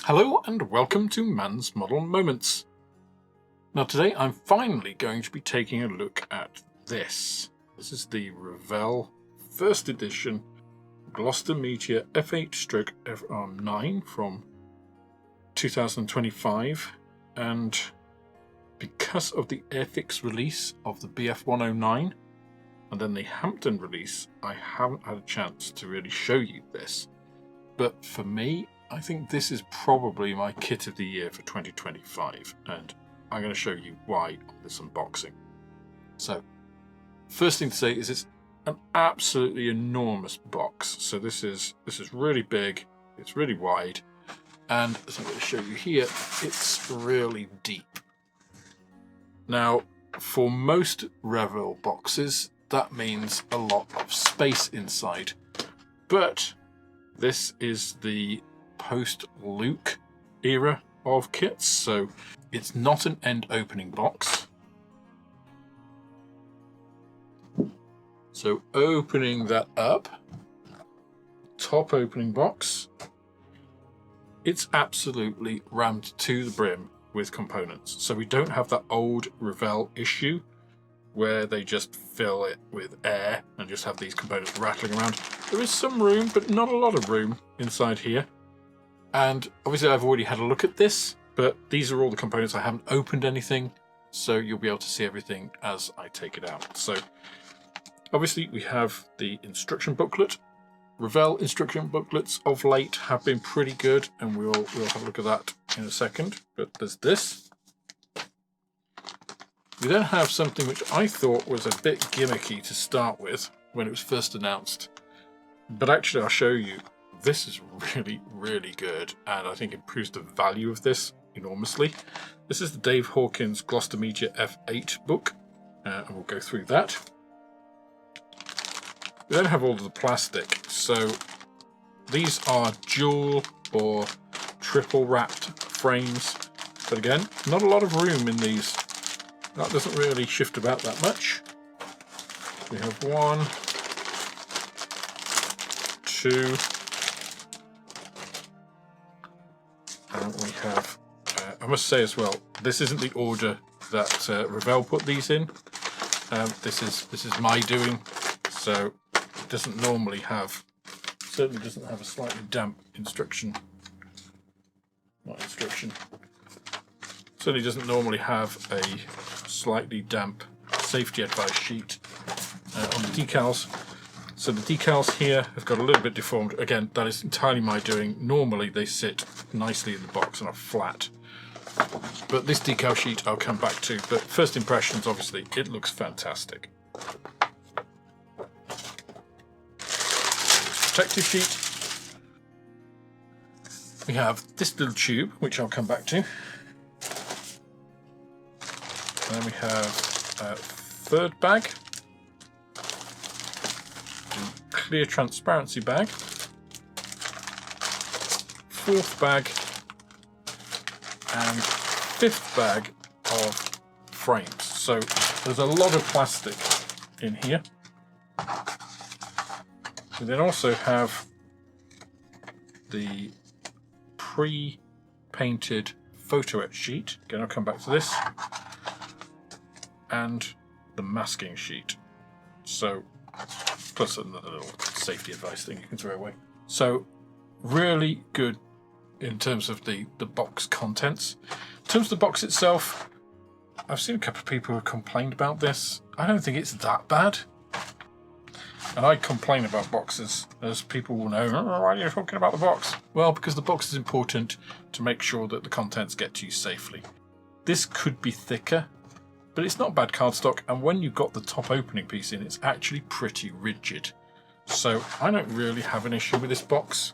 Hello and welcome to Man's Model Moments. Now today I'm finally going to be taking a look at this. This is the Revell First Edition Gloster Meteor F.8 FR.9 from 2025, and because of the Airfix release of the BF109 and then the Hampton release, I haven't had a chance to really show you this. But for me, I think this is probably my kit of the year for 2025, and I'm going to show you why on this unboxing. So, first thing to say is it's an absolutely enormous box. So this is really big, it's really wide, and as I'm going to show you here, it's really deep. Now, for most Revell boxes, that means a lot of space inside, but this is the post-Luke era of kits, so it's not an end opening box. So opening that up, top opening box, it's absolutely rammed to the brim with components. So we don't have that old Revell issue where they just fill it with air and just have these components rattling around. There is some room, but not a lot of room inside here. And obviously I've already had a look at this, but these are all the components. I haven't opened anything, so you'll be able to see everything as I take it out. So obviously we have the instruction booklet. Revell instruction booklets of late have been pretty good, and we'll have a look at that in a second. But there's this. We then have something which I thought was a bit gimmicky to start with when it was first announced, but actually I'll show you. This is really, really good, and I think improves the value of this enormously. This is the Dave Hawkins Gloster Meteor F.8 book, and we'll go through that. We then have all of the plastic. So these are dual or triple wrapped frames, but again, not a lot of room in these. That doesn't really shift about that much. We have 1, 2, and we have, I must say as well, this isn't the order that Revell put these in. This is my doing, so it doesn't normally have, certainly doesn't have a slightly damp certainly doesn't normally have a slightly damp safety advice sheet on the decals. So the decals here have got a little bit deformed. Again, that is entirely my doing. Normally they sit nicely in the box and are flat. But this decal sheet I'll come back to. But first impressions, obviously, it looks fantastic. Protective sheet. We have this little tube, which I'll come back to. And then we have a third bag, clear transparency bag, fourth bag, and fifth bag of frames. So there's a lot of plastic in here. We then also have the pre-painted Photoetch sheet. Again, I'll come back to this. And the masking sheet. So, plus another little safety advice thing you can throw away. So, really good in terms of the box contents. In terms of the box itself, I've seen a couple of people who have complained about this. I don't think it's that bad. And I complain about boxes, as people will know, oh, why are you talking about the box? Well, because the box is important to make sure that the contents get to you safely. This could be thicker, but it's not bad cardstock, and when you've got the top opening piece in, it's actually pretty rigid. So I don't really have an issue with this box.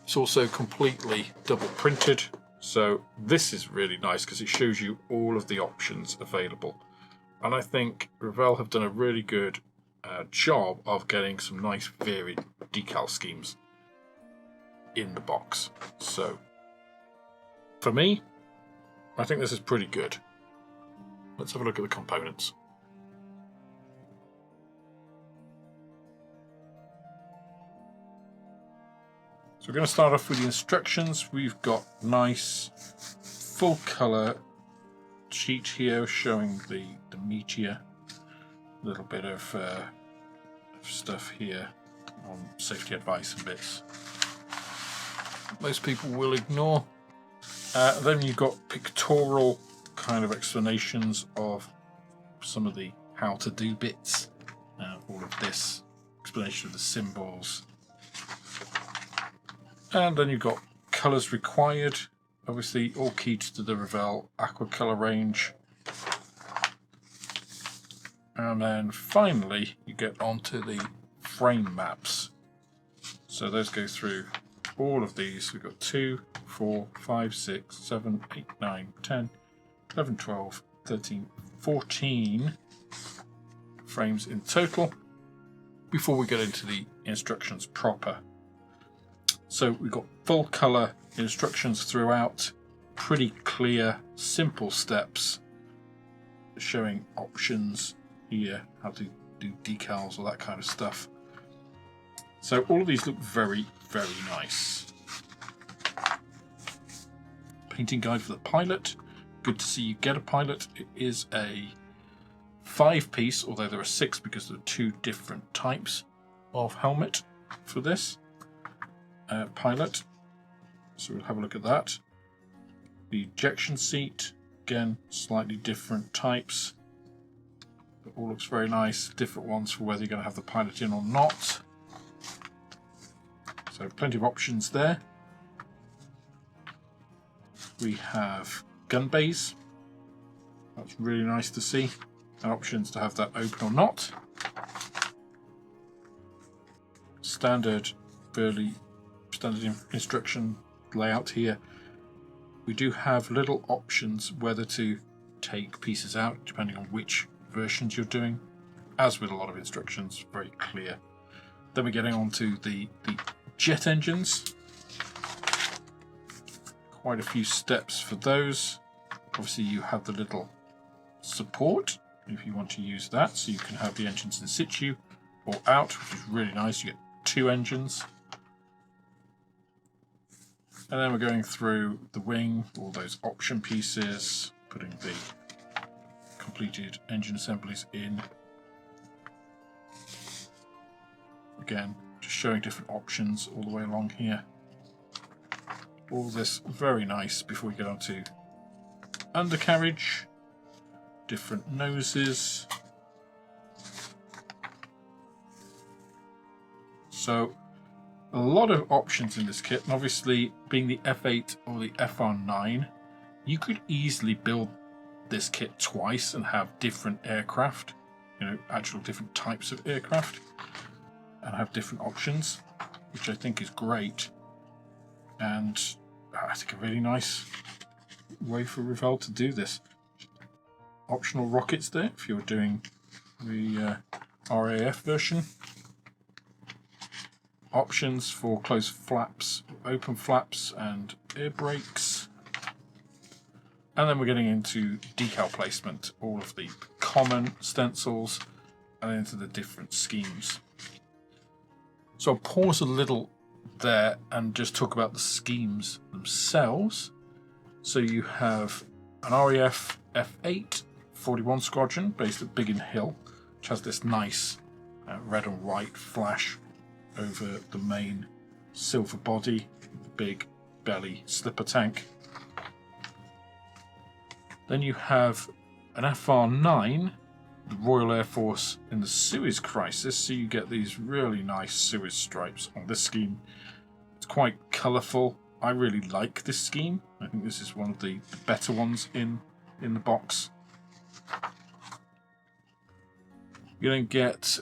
It's also completely double printed, so this is really nice because it shows you all of the options available. And I think Revell have done a really good job of getting some nice varied decal schemes in the box. So for me, I think this is pretty good. Let's have a look at the components. So we're going to start off with the instructions. We've got nice full colour sheet here showing the Meteor. A little bit of stuff here on safety advice and bits most people will ignore. Then you've got pictorial kind of explanations of some of the how to do bits. All of this explanation of the symbols. And then you've got colours required, obviously all keyed to the Revell aqua colour range. And then finally you get onto the frame maps. So those go through all of these. We've got 2, 4, 5, 6, 7, 8, 9, 10, 11, 12, 13, 14 frames in total before we get into the instructions proper. So we've got full colour instructions throughout, pretty clear, simple steps showing options here, how to do decals, all that kind of stuff. So all of these look very, very nice. Painting guide for the pilot. Good to see you get a pilot. It is a 5-piece, although there are 6 because there are 2 different types of helmet for this pilot. So we'll have a look at that. The ejection seat, again, slightly different types. It all looks very nice. Different ones for whether you're going to have the pilot in or not. So plenty of options there. We have gun bays. That's really nice to see. And options to have that open or not. Fairly standard instruction layout here. We do have little options whether to take pieces out depending on which versions you're doing. As with a lot of instructions, very clear. Then we're getting on to the jet engines. Quite a few steps for those. Obviously you have the little support if you want to use that, so you can have the engines in situ or out, which is really nice. You get 2 engines. And then we're going through the wing, all those option pieces, putting the completed engine assemblies in. Again, just showing different options all the way along here. All this very nice before we get on to undercarriage, different noses. So a lot of options in this kit, and obviously being the F8 or the FR.9, you could easily build this kit twice and have different aircraft, actual different types of aircraft, and have different options, which I think is great, and I think a really nice way for Revell to do this. Optional rockets there if you're doing the RAF version. Options for closed flaps, open flaps, and air brakes. And then we're getting into decal placement, all of the common stencils, and into the different schemes. So I'll pause a little there and just talk about the schemes themselves. So you have an RAF F.8 41 Squadron based at Biggin Hill, which has this nice red and white flash over the main silver body, the big belly slipper tank. Then you have an FR.9, the Royal Air Force in the Suez Crisis, so you get these really nice Suez stripes on this scheme. It's quite colourful. I really like this scheme. I think this is one of the better ones in the box. You then get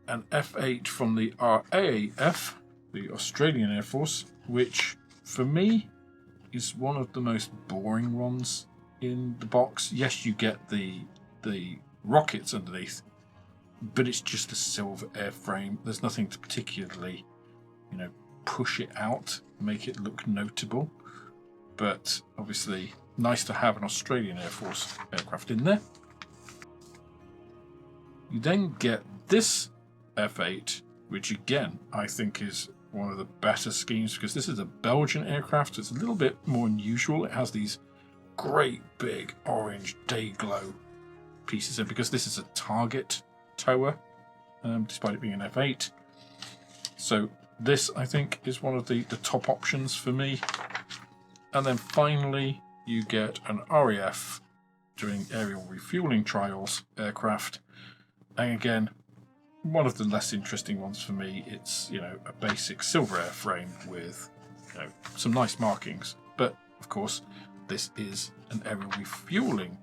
an F.8 from the RAAF, the Australian Air Force, which for me is one of the most boring ones in the box. Yes, you get the rockets underneath, but it's just a silver airframe. There's nothing to particularly, push it out, make it look notable. But obviously, nice to have an Australian Air Force aircraft in there. You then get this F8, which again I think is one of the better schemes because this is a Belgian aircraft. So it's a little bit more unusual. It has these great big orange day glow pieces in because this is a target tower, despite it being an F8. So this, I think, is one of the top options for me. And then finally, you get an RAF doing aerial refueling trials aircraft. And again, one of the less interesting ones for me. It's, you know, a basic silver airframe with, you know, some nice markings. But of course, this is an aerial refueling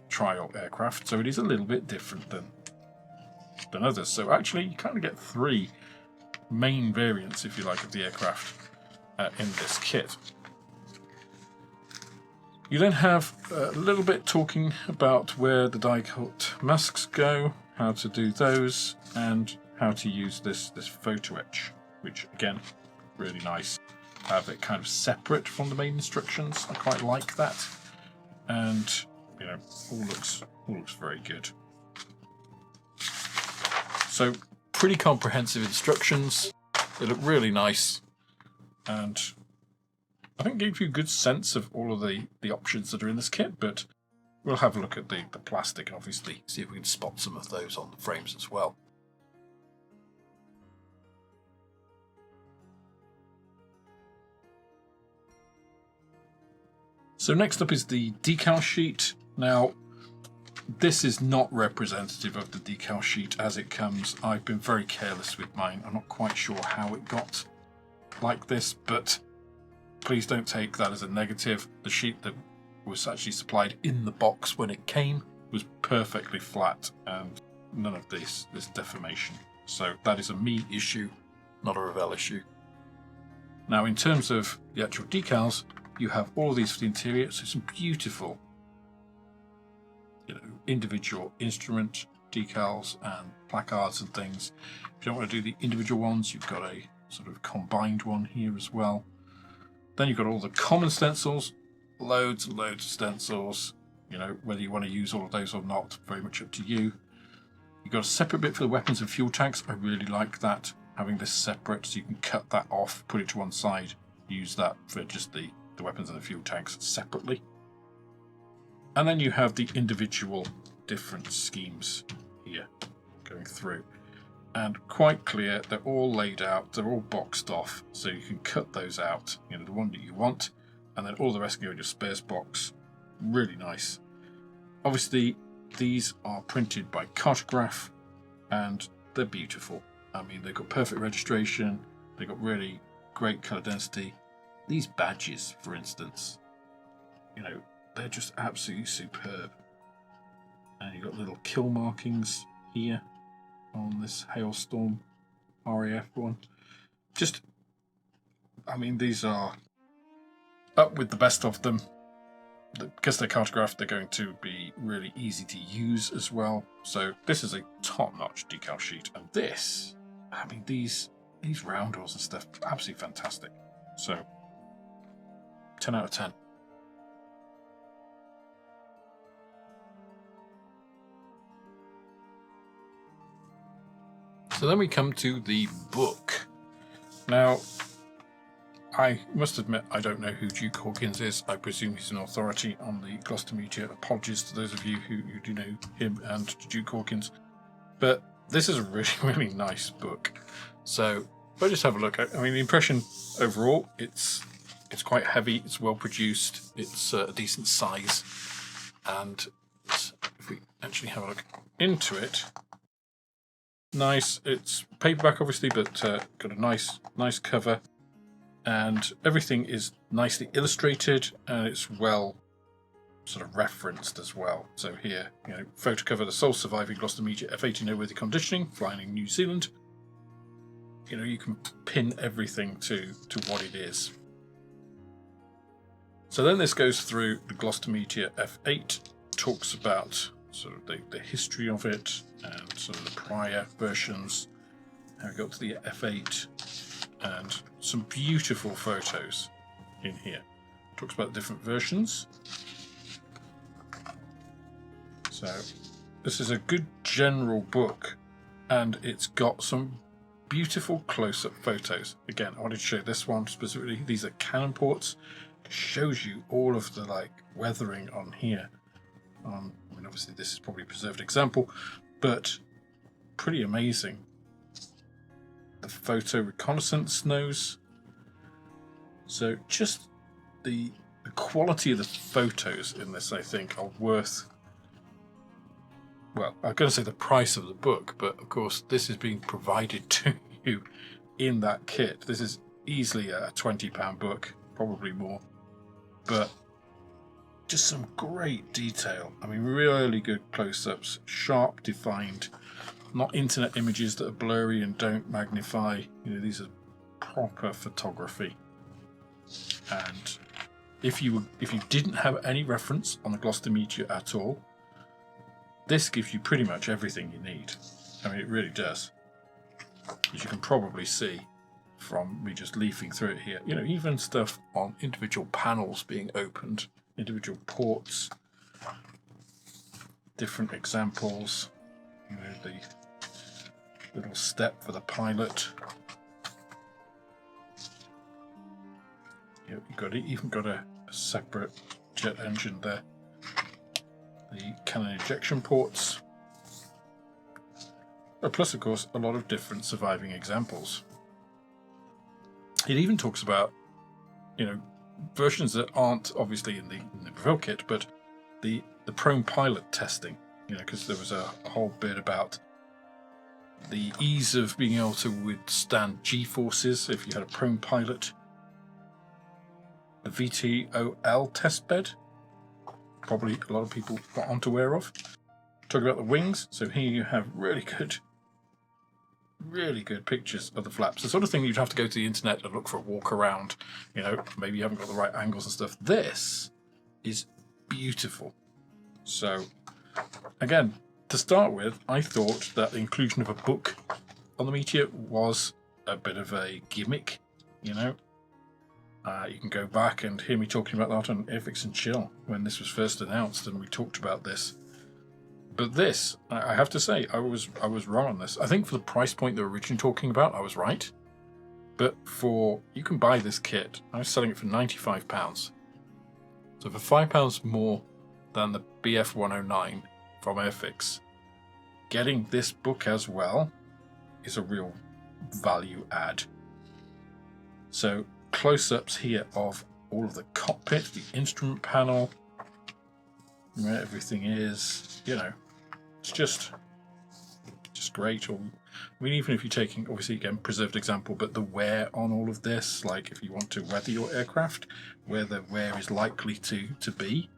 trial aircraft, so it is a little bit different than others. So actually, you kind of get three main variants, if you like, of the aircraft in this kit. You then have a little bit talking about where the die-cut masks go, how to do those, and how to use this Photoetch, which again, really nice. Have it kind of separate from the main instructions. I quite like that, and you know, all looks very good. So pretty comprehensive instructions. They look really nice, and I think gave you a good sense of all of the options that are in this kit. But we'll have a look at the plastic and obviously see if we can spot some of those on the frames as well. So next up is the decal sheet. Now, this is not representative of the decal sheet as it comes. I've been very careless with mine. I'm not quite sure how it got like this, but please don't take that as a negative. The sheet that was actually supplied in the box when it came was perfectly flat and none of this deformation. So that is a me issue, not a Revell issue. Now, in terms of the actual decals, you have all of these for the interior, so some beautiful, you know, individual instrument decals and placards and things. If you don't want to do the individual ones, you've got a sort of combined one here as well. Then you've got all the common stencils, loads and loads of stencils. You know, whether you want to use all of those or not, very much up to you. You've got a separate bit for the weapons and fuel tanks. I really like that, having this separate, so you can cut that off, put it to one side, use that for just the weapons and the fuel tanks separately. And then you have the individual different schemes here going through. And quite clear, they're all laid out, they're all boxed off, so you can cut those out, you know, the one that you want, and then all the rest can go in your spares box. Really nice. Obviously, these are printed by Cartograph, and they're beautiful. I mean, they've got perfect registration, they've got really great colour density. These badges, for instance, you know, they're just absolutely superb. And you've got little kill markings here on this Hailstorm RAF one. Just, I mean, these are up with the best of them. Because they're Cartograph, they're going to be really easy to use as well. So this is a top-notch decal sheet. And this, I mean, these roundels and stuff, absolutely fantastic. So 10 out of 10. So then we come to the book. Now, I must admit I don't know who Duke Hawkins is. I presume he's an authority on the Gloster Meteor. Apologies to those of you who do know him and Duke Hawkins. But this is a really, really nice book. So if I just have a look, I mean, the impression overall, it's quite heavy, it's well produced, it's a decent size, and if we actually have a look into it, nice. It's paperback obviously, but got a nice cover, and everything is nicely illustrated, and it's well sort of referenced as well. So here, you know, photo cover: the sole surviving Gloster Meteor F.8 in airworthy conditioning, flying in New Zealand. You know, you can pin everything to what it is. So then this goes through the Gloster Meteor F8, talks about sort of the history of it and sort of the prior versions. Now we got to the F8 and some beautiful photos in here. Talks about different versions. So this is a good general book, and it's got some beautiful close-up photos. Again, I wanted to show this one specifically. These are Canon ports. It shows you all of the like weathering on here. I mean, obviously this is probably a preserved example, but pretty amazing. The photo reconnaissance nose. So just the quality of the photos in this, I think, are worth, well, I'm going to say the price of the book, but of course this is being provided to you in that kit. This is easily a £20 book, probably more, but just some great detail. I mean, really good close-ups, sharp, defined, not internet images that are blurry and don't magnify. You know, these are proper photography. And if you didn't have any reference on the Gloster Meteor at all, this gives you pretty much everything you need. I mean, it really does. As you can probably see from me just leafing through it here, you know, even stuff on individual panels being opened, individual ports, different examples, you know, the little step for the pilot. You've even got a separate jet engine there. The cannon ejection ports. Plus, of course, a lot of different surviving examples. It even talks about, you know, versions that aren't obviously in the Revell kit, but the prone pilot testing. You know, because there was a whole bit about the ease of being able to withstand G-forces if you had a prone pilot. The VTOL testbed, probably a lot of people aren't aware of. Talk about the wings. So here you have really good pictures of the flaps. The sort of thing you'd have to go to the internet and look for a walk around. You know, maybe you haven't got the right angles and stuff. This is beautiful. So again, to start with, I thought that the inclusion of a book on the Meteor was a bit of a gimmick, you know. You can go back and hear me talking about that on Airfix and Chill when this was first announced, and we talked about this. But this, I have to say, I was wrong on this. I think for the price point they were originally talking about, I was right. But you can buy this kit. I was selling it for £95. So for £5 more than the BF109 from Airfix, getting this book as well is a real value add. So close-ups here of all of the cockpit, the instrument panel, where everything is, you know, it's just great. Or, I mean, even if you're taking, obviously again, preserved example, but the wear on all of this, like if you want to weather your aircraft, where the wear is likely to be,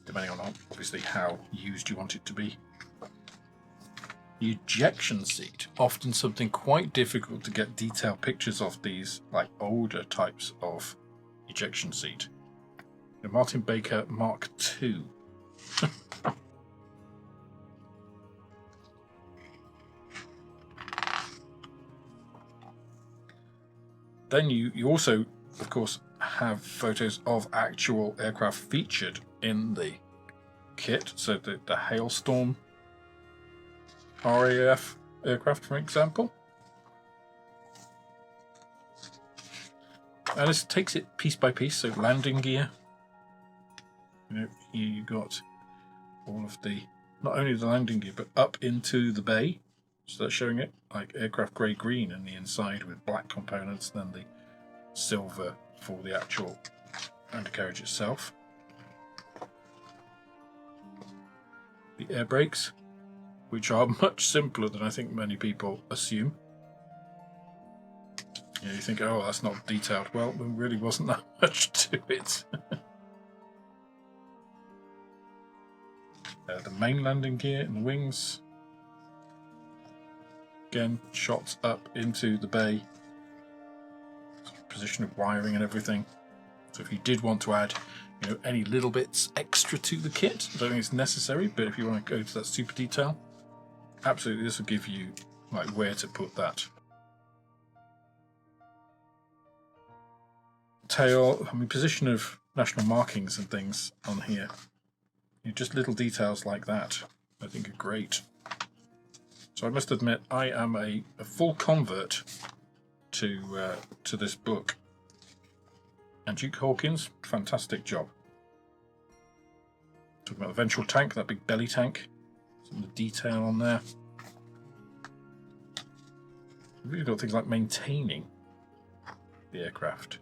depending on obviously how used you want it to be. The ejection seat, often something quite difficult to get detailed pictures of these, like older types of ejection seat. The Martin Baker Mark II. Then you also, of course, have photos of actual aircraft featured in the kit. So the Hailstorm RAF aircraft, for example. And this takes it piece by piece, so landing gear. You know, you got all of the, not only the landing gear, but up into the bay. So that's showing it like aircraft grey-green in the inside with black components, then the silver for the actual undercarriage itself. The air brakes, which are much simpler than I think many people assume. You know, you think, oh, that's not detailed. Well, there really wasn't that much to it. The main landing gear and the wings. Again, shots up into the bay. Position of wiring and everything. So if you did want to add, you know, any little bits extra to the kit, I don't think it's necessary, but if you want to go to that super detail, absolutely, this will give you like where to put that. Tail, I mean, position of national markings and things on here. You know, just little details like that, I think, are great. So I must admit, I am a full convert to this book. And Duke Hawkins, fantastic job. Talking about the ventral tank, that big belly tank. Some of the detail on there. We've really got things like maintaining the aircraft.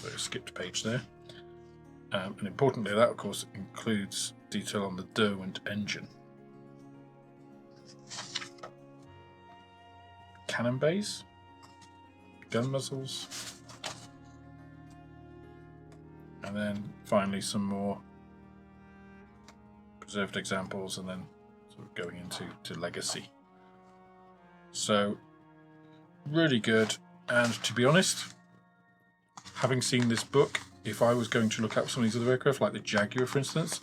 So skipped page there. And importantly, that of course includes detail on the Derwent engine. Cannon bays, gun muzzles, and then finally some more preserved examples, and then sort of going into legacy. So really good. And to be honest, having seen this book, if I was going to look up some of these other aircraft, like the Jaguar for instance,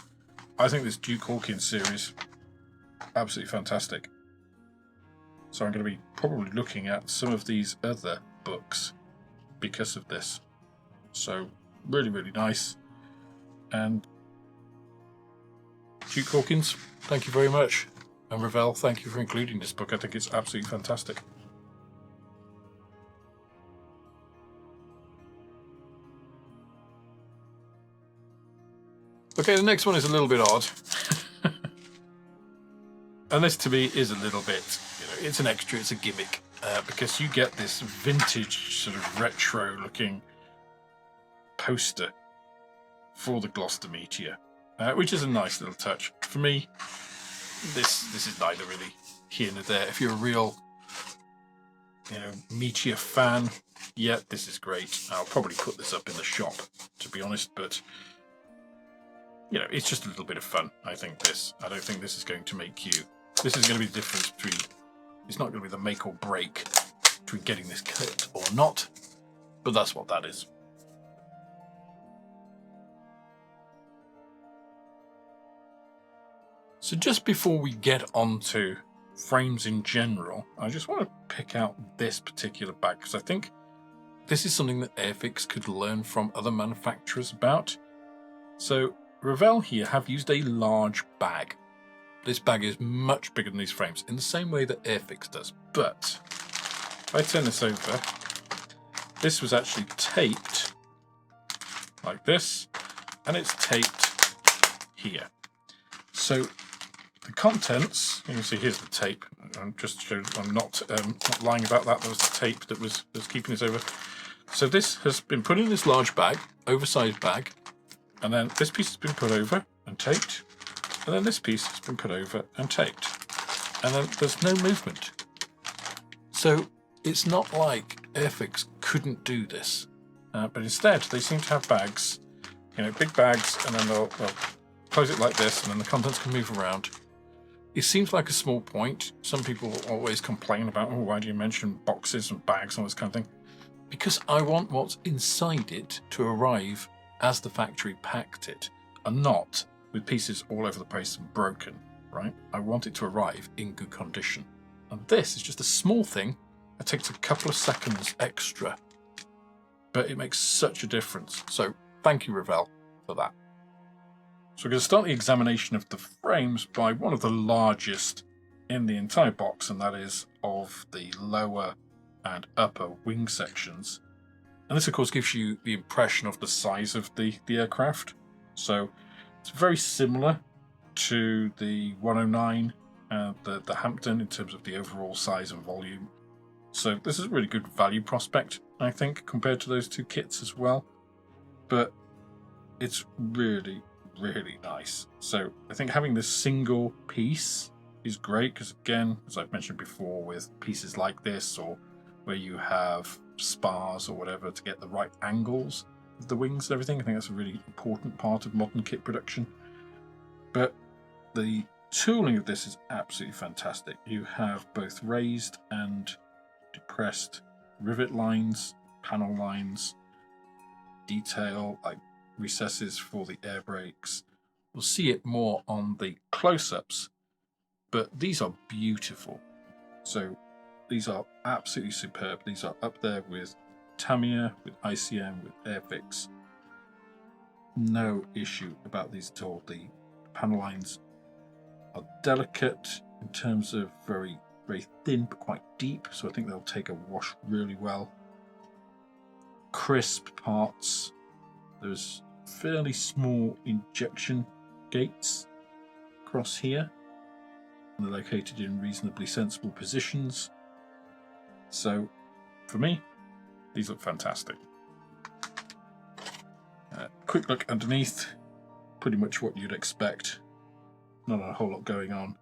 I think this Duke Hawkins series absolutely fantastic. So I'm going to be probably looking at some of these other books because of this. So really, really nice. And Duke Hawkins, thank you very much. And Revell, thank you for including this book. I think it's absolutely fantastic. Okay, the next one is a little bit odd. And this to me is a little bit, it's an extra, it's a gimmick. Because you get this vintage, sort of retro looking poster for the Gloster Meteor, which is a nice little touch. For me, this is neither really here nor there. If you're a real, Meteor fan, yeah, this is great. I'll probably put this up in the shop, to be honest, but it's just a little bit of fun. I don't think this is going to make you. This is going to be the difference between. It's not going to be the make or break between getting this kit or not, but that's what that is. So just before we get on to frames in general, I just want to pick out this particular bag because I think this is something that Airfix could learn from other manufacturers about. So Revell here have used a large bag. This bag is much bigger than these frames in the same way that Airfix does. But if I turn this over, this was actually taped like this, and it's taped here. So the contents, you can see here's the tape. I'm not lying about that. That was the tape that was keeping this over. So this has been put in this large bag, oversized bag, and then this piece has been put over and taped, and then this piece has been put over and taped, and then there's no movement. So it's not like Airfix couldn't do this, but instead they seem to have bags, big bags, and then they'll close it like this, and then the contents can move around. It seems like a small point. Some people always complain about, why do you mention boxes and bags and all this kind of thing? Because I want what's inside it to arrive as the factory packed it, and not with pieces all over the place and broken, right? I want it to arrive in good condition. And this is just a small thing that takes a couple of seconds extra, but it makes such a difference. So thank you, Revell, for that. So we're going to start the examination of the frames by one of the largest in the entire box, and that is of the lower and upper wing sections. And this, of course, gives you the impression of the size of the aircraft. So it's very similar to the 109 and the Hampton in terms of the overall size and volume. So this is a really good value prospect, I think, compared to those two kits as well. But it's really, really nice. So I think having this single piece is great because, again, as I've mentioned before, with pieces like this or where you have spars or whatever to get the right angles of the wings and everything, I think that's a really important part of modern kit production. But the tooling of this is absolutely fantastic. You have both raised and depressed rivet lines, panel lines, detail like recesses for the air brakes. We'll see it more on the close-ups, but these are beautiful. So these are absolutely superb. These are up there with Tamiya, with ICM, with Airfix. No issue about these at all. The panel lines are delicate, in terms of very, very thin but quite deep, so I think they'll take a wash really well. Crisp parts. There's fairly small injection gates across here. And they're located in reasonably sensible positions. So, for me, these look fantastic. Quick look underneath. Pretty much what you'd expect. Not a whole lot going on.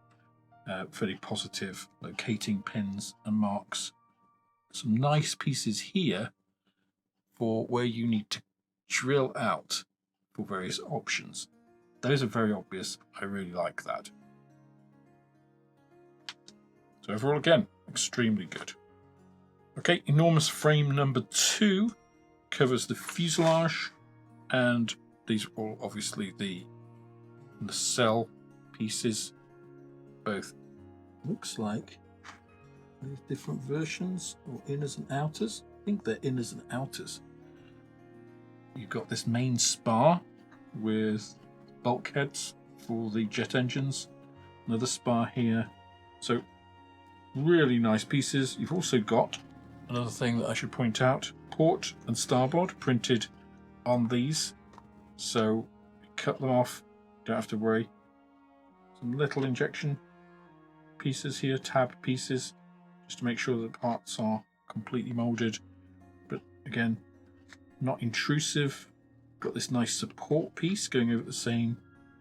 Fairly positive locating pins and marks. Some nice pieces here for where you need to drill out for various options. Those are very obvious. I really like that. So overall, again, extremely good. Okay, enormous frame number 2 covers the fuselage, and these are all obviously the nacelle pieces. Both looks like there's different versions, or inners and outers. I think they're inners and outers. You've got this main spar with bulkheads for the jet engines. Another spar here. So really nice pieces. You've also got another thing that I should point out, port and starboard printed on these. So cut them off, don't have to worry. Some little injection pieces here, tab pieces, just to make sure that the parts are completely molded. But again, not intrusive. Got this nice support piece going over the same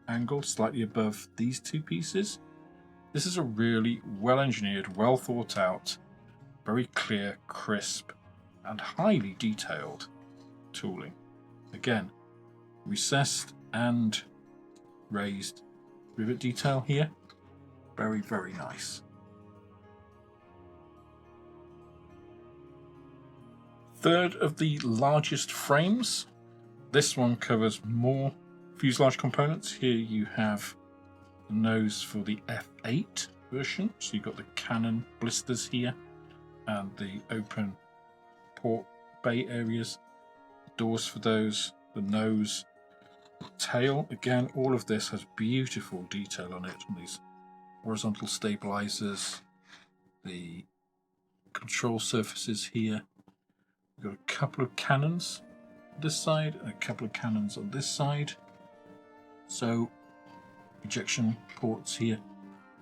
angle, slightly above these two pieces. This is a really well engineered, well thought out, very clear, crisp, and highly detailed tooling. Again, recessed and raised rivet detail here. Very, very nice. Third of the largest frames. This one covers more fuselage components. Here you have the nose for the F.8 version. So you've got the cannon blisters here and the open port bay areas. Doors for those, the nose, the tail. Again, all of this has beautiful detail on it, on these horizontal stabilizers, the control surfaces here. We've got a couple of cannons on this side and a couple of cannons on this side. So ejection ports here.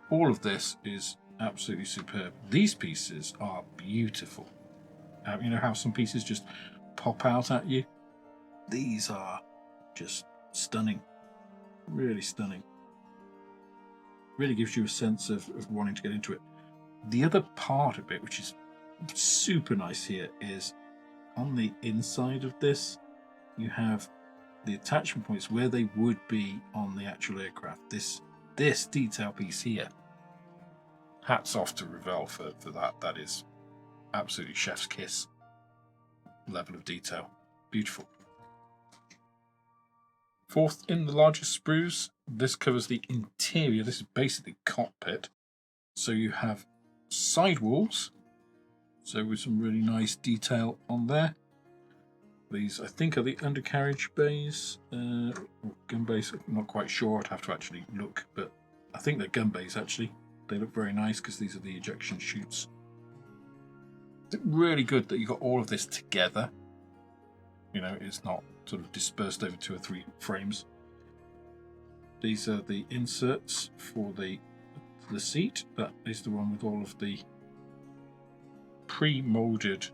All of this is absolutely superb. These pieces are beautiful. You know how some pieces just pop out at you? These are just stunning. Really stunning. Really gives you a sense of wanting to get into it. The other part of it, which is super nice here, is on the inside of this, you have the attachment points where they would be on the actual aircraft. This detail piece here. Hats off to Revell for that. That is absolutely chef's kiss level of detail. Beautiful. Fourth in the largest sprues, this covers the interior. This is basically cockpit. So you have sidewalls, so with some really nice detail on there. These, I think, are the undercarriage bays, gun bays. I'm not quite sure. I'd have to actually look, but I think they're gun bays actually. They look very nice because these are the ejection chutes. It's really good that you got all of this together. You know, it's not sort of dispersed over 2 or 3 frames. These are the inserts for the seat. That is the one with all of the pre-molded,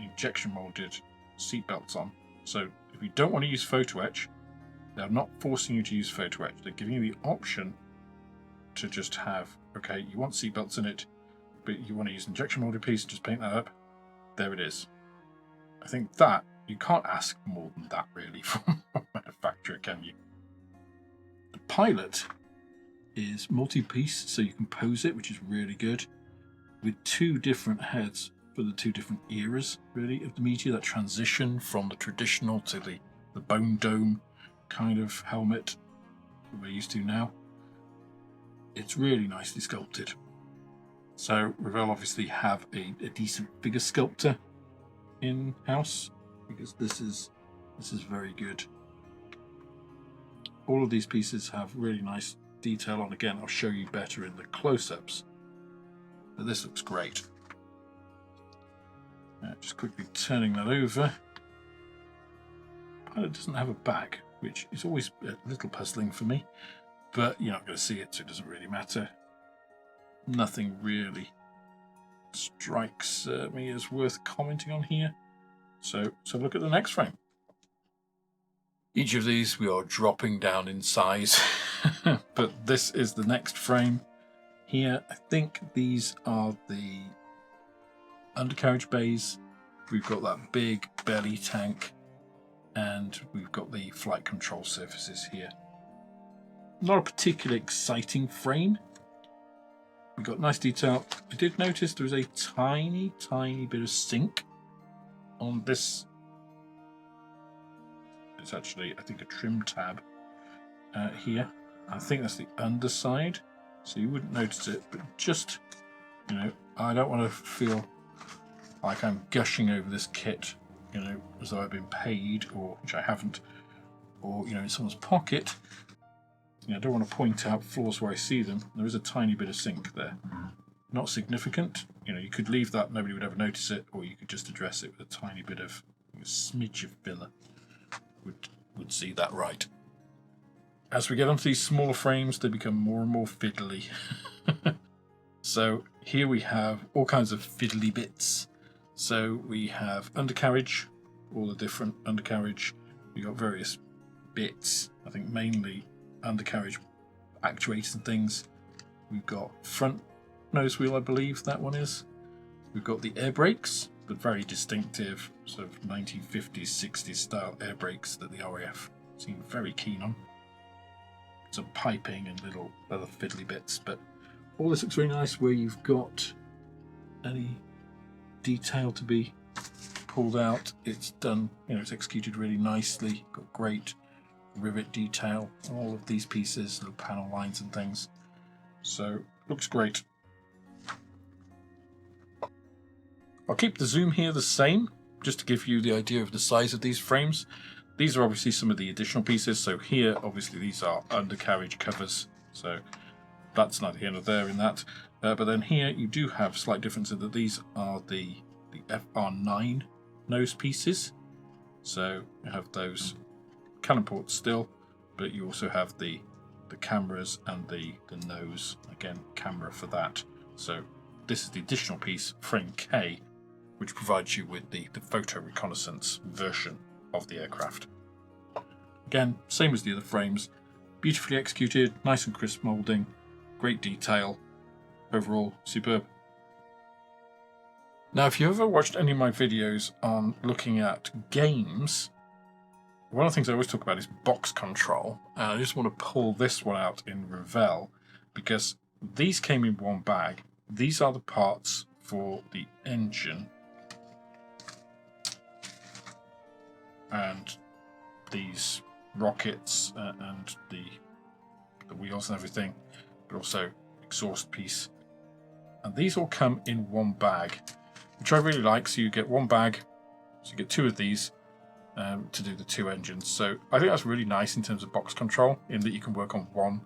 injection molded seat belts on. So if you don't want to use Photoetch, they're not forcing you to use Photoetch. They're giving you the option to just have, okay, you want seat belts in it, but you want to use an injection molded piece, just paint that up. There it is. I think that you can't ask more than that really from a manufacturer, can you? The pilot is multi-piece, so you can pose it, which is really good, with 2 different heads for the 2 different eras, really, of the Meteor. That transition from the traditional to the bone dome kind of helmet that we're used to now. It's really nicely sculpted. So Revell obviously have a decent figure sculptor in-house, because this is very good. All of these pieces have really nice detail on. Again, I'll show you better in the close-ups. But this looks great. Just quickly turning that over. Pilot doesn't have a back, which is always a little puzzling for me, but you're not going to see it, so it doesn't really matter. Nothing really strikes me as worth commenting on here. So look at the next frame. Each of these we are dropping down in size, but this is the next frame here. I think these are the undercarriage bays. We've got that big belly tank, and we've got the flight control surfaces here. Not a particularly exciting frame. We've got nice detail. I did notice there was a tiny bit of sink on this. It's actually, I think, a trim tab here. I think that's the underside, so you wouldn't notice it, but just, you know, I don't want to feel like I'm gushing over this kit, you know, as though I've been paid, or which I haven't, or, you know, in someone's pocket. You know, I don't want to point out flaws where I see them. There is a tiny bit of sink there. Not significant. You know, you could leave that, nobody would ever notice it, or you could just address it with a tiny bit of, a smidge of filler. Would see that right. As we get onto these smaller frames, they become more and more fiddly. So here we have all kinds of fiddly bits. So we have undercarriage, all the different undercarriage. We've got various bits, I think mainly undercarriage actuators and things. We've got front nose wheel, I believe that one is. We've got the air brakes, but very distinctive sort of 1950s, 60s style air brakes that the RAF seem very keen on. Some piping and little other fiddly bits, but all this looks very nice where you've got any detail to be pulled out. It's done, you know, it's executed really nicely. Got great rivet detail on all of these pieces, little panel lines and things. So looks great. I'll keep the zoom here the same, just to give you the idea of the size of these frames. These are obviously some of the additional pieces. So here, obviously, these are undercarriage covers. So that's neither here nor there in that. But then here, you do have slight difference in that these are the FR.9 nose pieces. So you have those cannon ports still, but you also have the cameras and the nose, again, camera for that. So this is the additional piece, frame K, which provides you with the photo reconnaissance version of the aircraft. Again, same as the other frames, beautifully executed, nice and crisp moulding, great detail, overall superb. Now, if you ever watched any of my videos on looking at games, one of the things I always talk about is box control, and I just want to pull this one out in Revell because these came in one bag. These are the parts for the engine and these rockets and the wheels and everything, but also exhaust piece. And these all come in one bag, which I really like. So you get one bag, so you get two of these to do the two engines. So I think that's really nice in terms of box control, in that you can work on one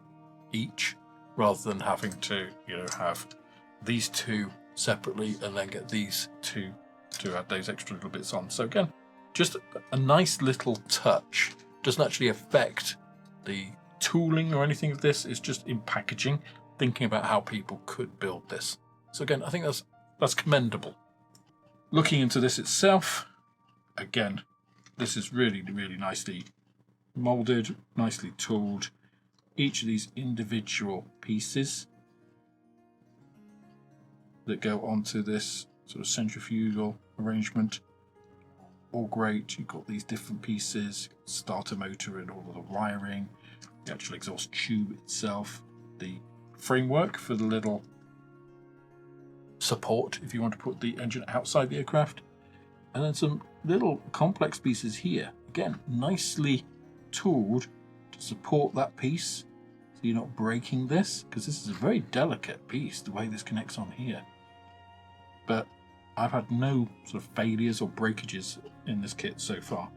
each rather than having to, you know, have these two separately and then get these two to add those extra little bits on. So again, just a nice little touch. Doesn't actually affect the tooling or anything of this. It's just in packaging, thinking about how people could build this. So again, I think that's commendable. Looking into this itself, again, this is really, really nicely molded, nicely tooled. Each of these individual pieces that go onto this sort of centrifugal arrangement, all great. You've got these different pieces, starter motor and all of the wiring, the actual exhaust tube itself, the framework for the little support if you want to put the engine outside the aircraft, and then some little complex pieces here, again nicely tooled to support that piece so you're not breaking this, because this is a very delicate piece the way this connects on here. But I've had no sort of failures or breakages in this kit so far,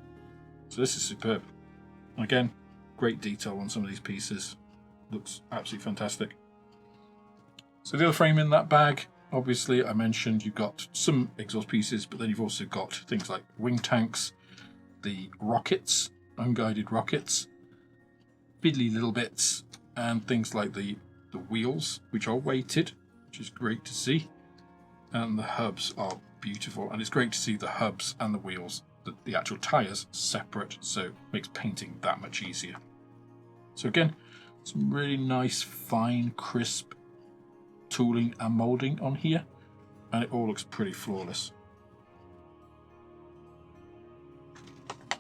so this is superb. Again, great detail on some of these pieces. looks absolutely fantastic. So the other frame in that bag, obviously I mentioned you've got some exhaust pieces, but then you've also got things like wing tanks, the rockets, unguided rockets, fiddly little bits, and things like the wheels, which are weighted, which is great to see. And the hubs are beautiful, and it's great to see the hubs and the wheels, the actual tyres, separate, so it makes painting that much easier. So again, some really nice, fine, crisp tooling and moulding on here, and it all looks pretty flawless.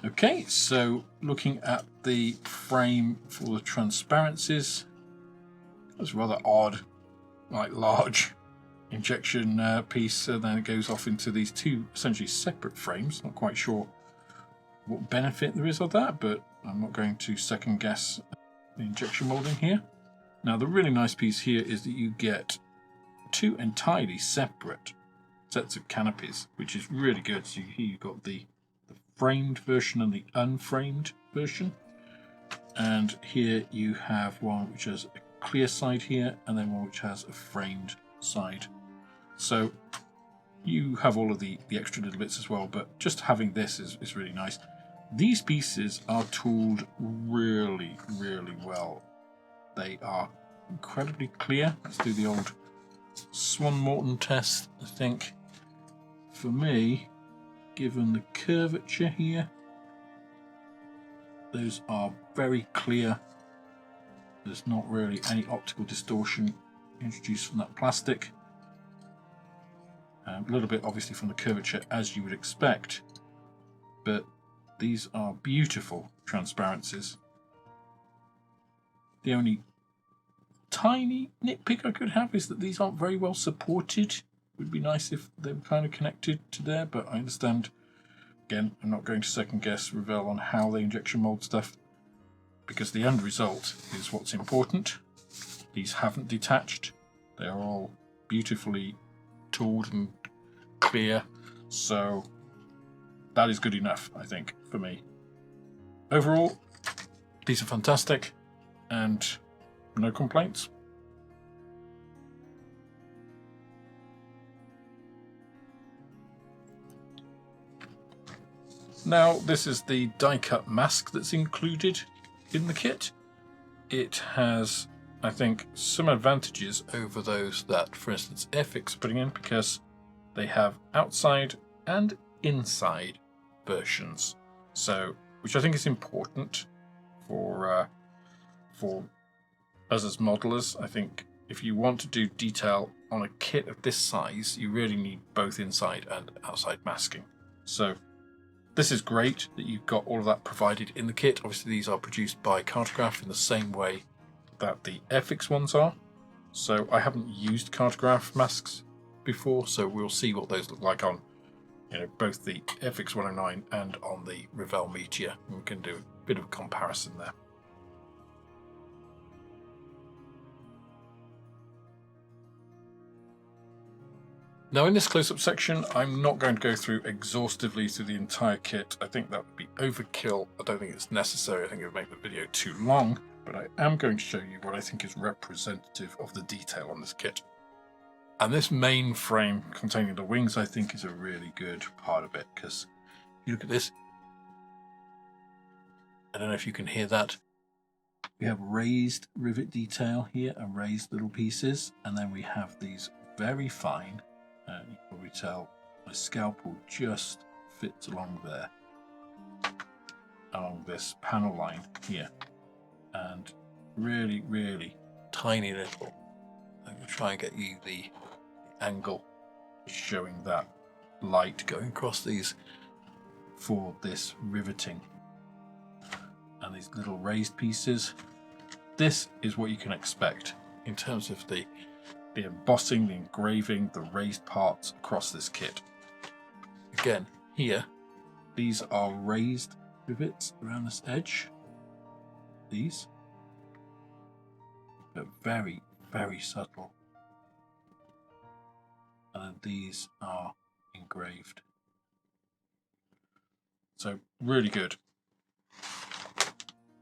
Okay, so looking at the frame for the transparencies, it's rather odd, like large injection piece, and then it goes off into these two essentially separate frames. Not quite sure what benefit there is of that, but I'm not going to second guess the injection molding here. Now the really nice piece here is that you get two entirely separate sets of canopies, which is really good. So here you've got the framed version and the unframed version, and here you have one which has a clear side here and then one which has a framed side. So you have all of the extra little bits as well, but just having this is really nice. These pieces are tooled really, really well. They are incredibly clear. Let's do the old Swan Morton test, I think. For me, given the curvature here, those are very clear. There's not really any optical distortion introduced from that plastic. A little bit obviously from the curvature, as you would expect, but these are beautiful transparencies. The only tiny nitpick I could have is that these aren't very well supported. It would be nice if they were kind of connected to there, but I understand. Again, I'm not going to second guess Revell on how they injection mold stuff, because the end result is what's important. These haven't detached. They are all beautifully tooled and clear, so that is good enough, I think, for me. Overall, these are fantastic and no complaints. Now, this is the die cut mask that's included in the kit. It has, I think, some advantages over those that, for instance, FX are putting in, because they have outside and inside versions. So, which I think is important for us as modelers. I think if you want to do detail on a kit of this size, you really need both inside and outside masking. So this is great that you've got all of that provided in the kit. Obviously these are produced by Cartograph in the same way that the FX ones are. So I haven't used Cartograph masks before, so we'll see what those look like on, both the FX109 and on the Revell Meteor. And we can do a bit of a comparison there. Now in this close-up section, I'm not going to go through exhaustively through the entire kit. I think that would be overkill. I don't think it's necessary. I think it would make the video too long, but I am going to show you what I think is representative of the detail on this kit. And this main frame containing the wings, I think, is a really good part of it, because if you look at this, I don't know if you can hear that. We have raised rivet detail here and raised little pieces, and then we have these very fine, you can probably tell my scalpel just fits along there, along this panel line here, and really, really tiny little. I'm going to try and get you the angle showing that light going across these for this riveting and these little raised pieces. This is what you can expect in terms of the embossing, the engraving, the raised parts across this kit. Again, here, these are raised rivets around this edge. These, but very, very subtle. And then these are engraved. So really good.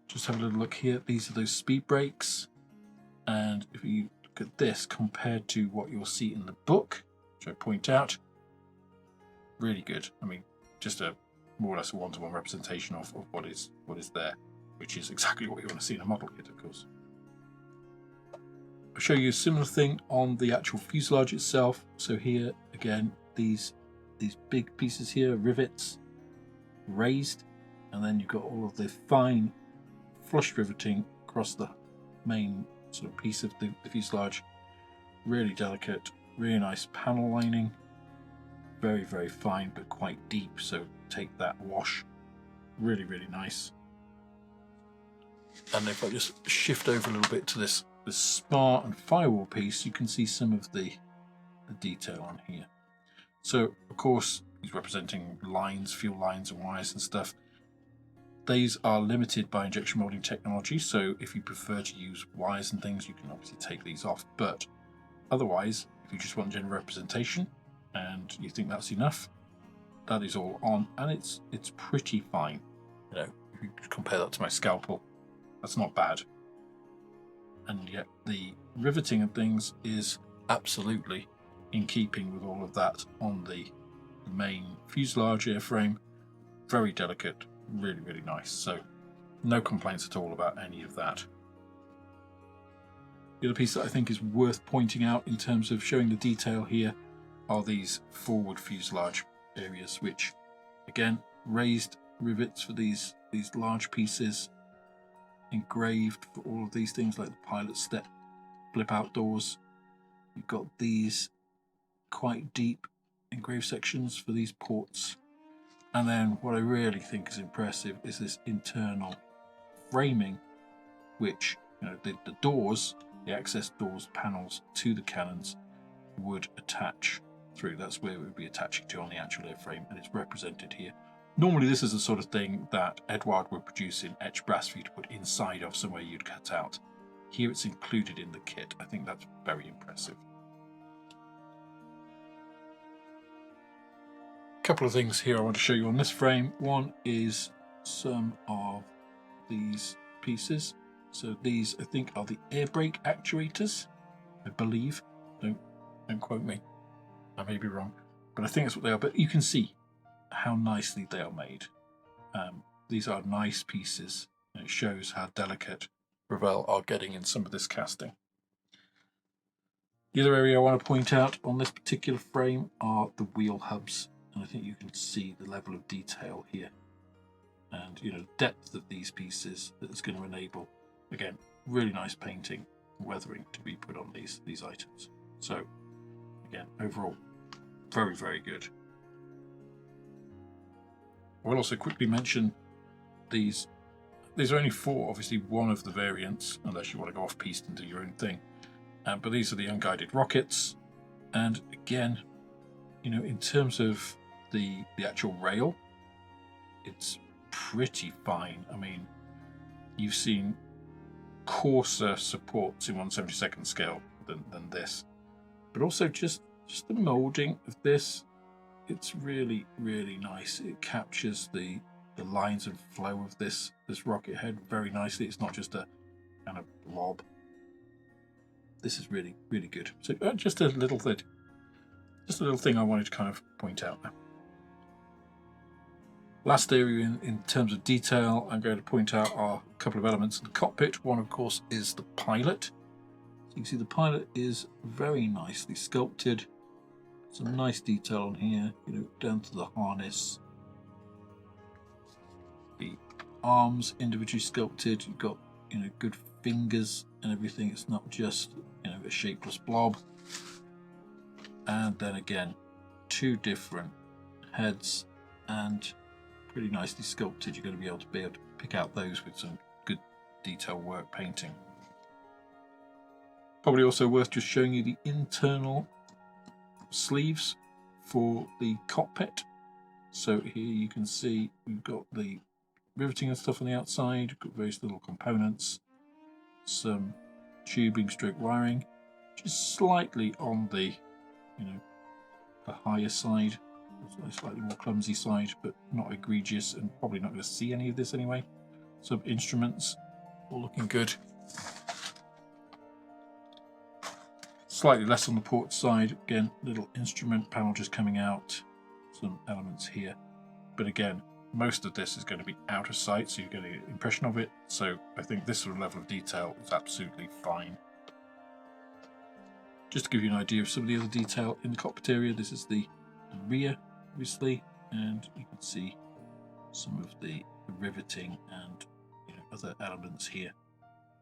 Just have a little look here. These are those speed brakes. And if you look at this compared to what you'll see in the book, which I point out, really good. I mean, just a more or less a one-to-one representation of what is there, which is exactly what you want to see in a model kit, of course. I'll show you a similar thing on the actual fuselage itself. So here again, these big pieces here, rivets, raised, and then you've got all of the fine flush riveting across the main sort of piece of the fuselage. Really delicate, really nice panel lining, very, very fine but quite deep, so take that wash. Really, really nice. And if I just shift over a little bit to this spar and firewall piece, you can see some of the detail on here. So of course he's representing lines, fuel lines and wires and stuff. These are limited by injection molding technology, so if you prefer to use wires and things, you can obviously take these off. But otherwise, if you just want general representation and you think that's enough, that is all on, and it's pretty fine. You know, if you compare that to my scalpel, that's not bad. And yet the riveting and things is absolutely in keeping with all of that on the main fuselage airframe. Very delicate, really, really nice. So no complaints at all about any of that. The other piece that I think is worth pointing out in terms of showing the detail here are these forward fuselage areas, which again, raised rivets for these large pieces, engraved for all of these things like the pilot step, flip out doors. You've got these quite deep engraved sections for these ports. And then what I really think is impressive is this internal framing, which, you know, the doors, the access doors panels to the cannons would attach through. That's where it would be attaching to on the actual airframe, and it's represented here. Normally this is the sort of thing that Edouard would produce in etched brass for you to put inside of somewhere you'd cut out. Here it's included in the kit. I think that's very impressive. A couple of things here I want to show you on this frame. One is some of these pieces. So these, I think, are the air brake actuators, I believe. Don't quote me. I may be wrong, but I think that's what they are. But you can see how nicely they are made. These are nice pieces, and it shows how delicate Revell are getting in some of this casting. The other area I want to point out on this particular frame are the wheel hubs, and I think you can see the level of detail here, and you know, depth of these pieces that is going to enable, again, really nice painting and weathering to be put on these items. So again, overall, very, very good. I will also quickly mention these. These are only 4, obviously one of the variants, unless you want to go off-piste and do your own thing. But these are the unguided rockets. And again, you know, in terms of the actual rail, it's pretty fine. I mean, you've seen coarser supports in 1/72nd scale than this. But also just the moulding of this, it's really, really nice. It captures the lines and flow of this rocket head very nicely. It's not just a kind of blob. This is really, really good. So just a little thing I wanted to kind of point out now. Last area in terms of detail I'm going to point out are a couple of elements in the cockpit. One, of course, is the pilot. So you can see the pilot is very nicely sculpted. Some nice detail on here, you know, down to the harness. The arms individually sculpted. You've got, you know, good fingers and everything. It's not just, you know, a shapeless blob. And then again, 2 different heads and pretty nicely sculpted. You're going to be able to pick out those with some good detail work painting. Probably also worth just showing you the internal sleeves for the cockpit. So here you can see we've got the riveting and stuff on the outside. We've got various little components, some tubing stroke wiring, which is slightly on the, you know, the higher side, slightly more clumsy side, but not egregious, and probably not going to see any of this anyway. Some instruments, all looking good. Slightly less on the port side. Again, little instrument panel just coming out. Some elements here. But again, most of this is going to be out of sight, so you get an impression of it. So I think this sort of level of detail is absolutely fine. Just to give you an idea of some of the other detail in the cockpit area, this is the rear, obviously, and you can see some of the riveting and other elements here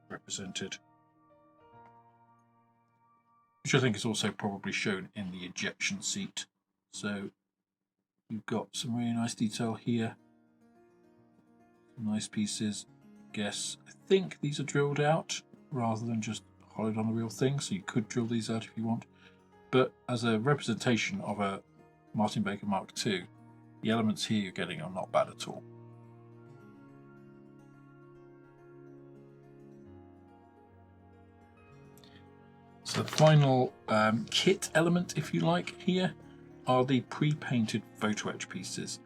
represented, which I think is also probably shown in the ejection seat. So you've got some really nice detail here, some nice pieces. I think these are drilled out rather than just hollowed on the real thing, so you could drill these out if you want. But as a representation of a Martin Baker Mark II, the elements here you're getting are not bad at all. So the final kit element, if you like, here are the pre-painted Photoetch pieces.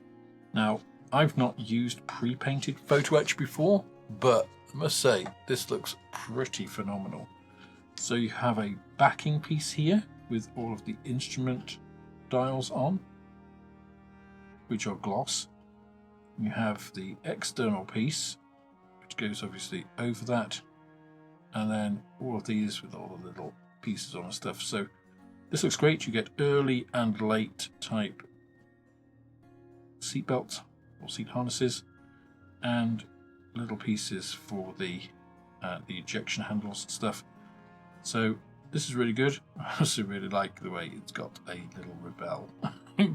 Now, I've not used pre-painted Photoetch before, but I must say this looks pretty phenomenal. So you have a backing piece here with all of the instrument dials on, which are gloss. You have the external piece, which goes obviously over that, and then all of these with all the little pieces on and stuff. So this looks great. You get early and late type seat belts or seat harnesses, and little pieces for the ejection handles and stuff. So this is really good. I also really like the way it's got a little Revell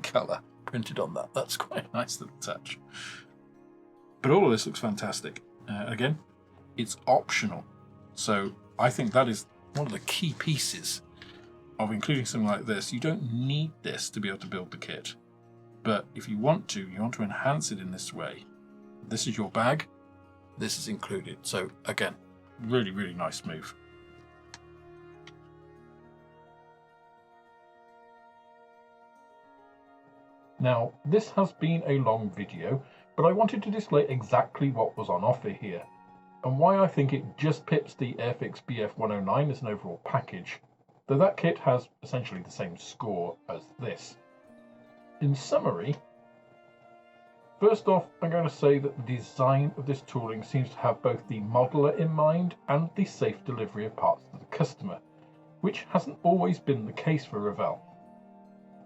colour printed on that. That's quite a nice little touch. But all of this looks fantastic. Again, it's optional. So I think that is one of the key pieces of including something like this. You don't need this to be able to build the kit. But if you want to enhance it in this way, this is your bag, this is included. So again, really, really nice move. Now, this has been a long video, but I wanted to display exactly what was on offer here, and why I think it just pips the Airfix BF109 as an overall package, though that kit has essentially the same score as this. In summary, first off, I'm going to say that the design of this tooling seems to have both the modeler in mind and the safe delivery of parts to the customer, which hasn't always been the case for Revell.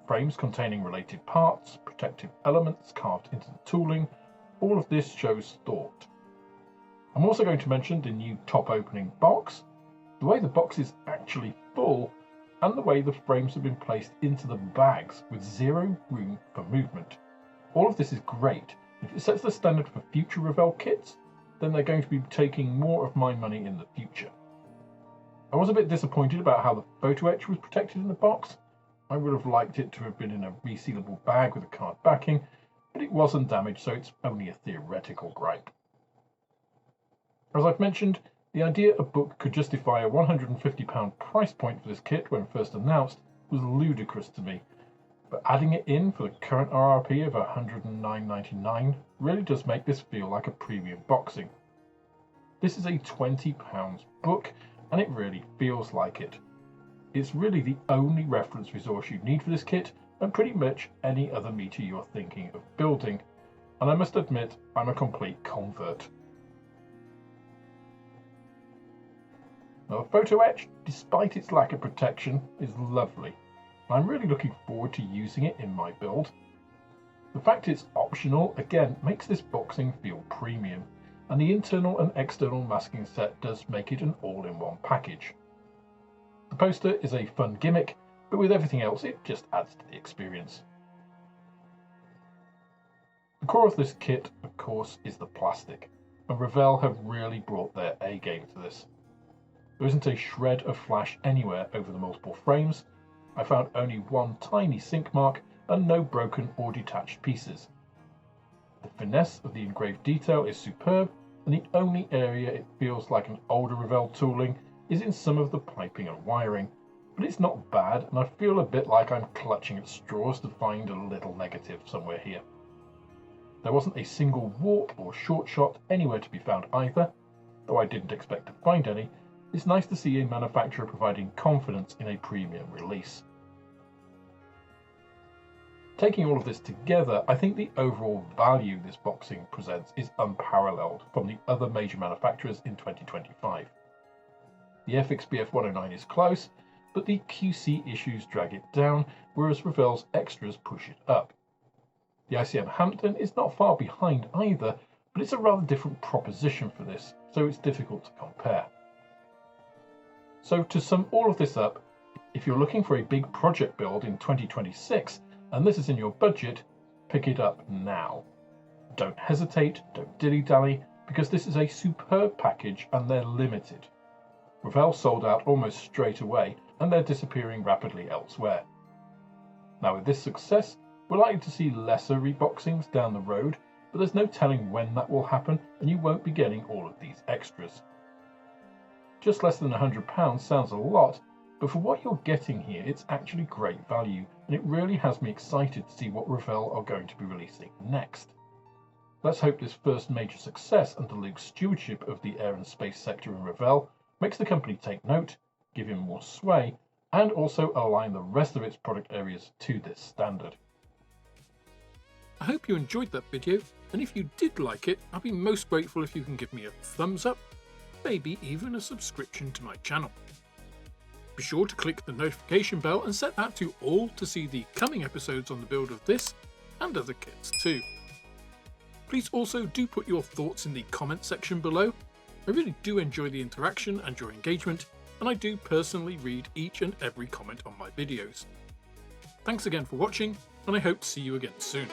Frames containing related parts, protective elements carved into the tooling, all of this shows thought. I'm also going to mention the new top opening box, the way the box is actually full, and the way the frames have been placed into the bags with zero room for movement. All of this is great. If it sets the standard for future Revell kits, then they're going to be taking more of my money in the future. I was a bit disappointed about how the Photoetch was protected in the box. I would have liked it to have been in a resealable bag with a card backing, but it wasn't damaged, so it's only a theoretical gripe. As I've mentioned, the idea a book could justify a £150 price point for this kit when first announced was ludicrous to me, but adding it in for the current RRP of £109.99 really does make this feel like a premium boxing. This is a £20 book, and it really feels like it. It's really the only reference resource you need for this kit, and pretty much any other meter you're thinking of building, and I must admit I'm a complete convert. Now, the Photoetch, despite its lack of protection, is lovely. I'm really looking forward to using it in my build. The fact it's optional, again, makes this boxing feel premium, and the internal and external masking set does make it an all-in-one package. The poster is a fun gimmick, but with everything else it just adds to the experience. The core of this kit, of course, is the plastic, and Revell have really brought their A game to this. There isn't a shred of flash anywhere over the multiple frames. I found only one tiny sink mark and no broken or detached pieces. The finesse of the engraved detail is superb, and the only area it feels like an older Revell tooling is in some of the piping and wiring, but it's not bad, and I feel a bit like I'm clutching at straws to find a little negative somewhere here. There wasn't a single warp or short shot anywhere to be found either, though I didn't expect to find any, it's nice to see a manufacturer providing confidence in a premium release. Taking all of this together, I think the overall value this boxing presents is unparalleled from the other major manufacturers in 2025. The FXBF109 is close, but the QC issues drag it down, whereas Revell's extras push it up. The ICM Hampton is not far behind either, but it's a rather different proposition for this, so it's difficult to compare. So to sum all of this up, if you're looking for a big project build in 2026, and this is in your budget, pick it up now. Don't hesitate, don't dilly-dally, because this is a superb package and they're limited. Revell sold out almost straight away, and they're disappearing rapidly elsewhere. Now with this success, we're likely to see lesser reboxings down the road, but there's no telling when that will happen, and you won't be getting all of these extras. Just less than £100 sounds a lot, but for what you're getting here, it's actually great value, and it really has me excited to see what Revell are going to be releasing next. Let's hope this first major success under Luke's stewardship of the air and space sector in Revell makes the company take note, give him more sway, and also align the rest of its product areas to this standard. I hope you enjoyed that video, and if you did like it, I'd be most grateful if you can give me a thumbs up, maybe even a subscription to my channel. Be sure to click the notification bell and set that to all to see the coming episodes on the build of this and other kits too. Please also do put your thoughts in the comment section below. I really do enjoy the interaction and your engagement, and I do personally read each and every comment on my videos. Thanks again for watching, and I hope to see you again soon.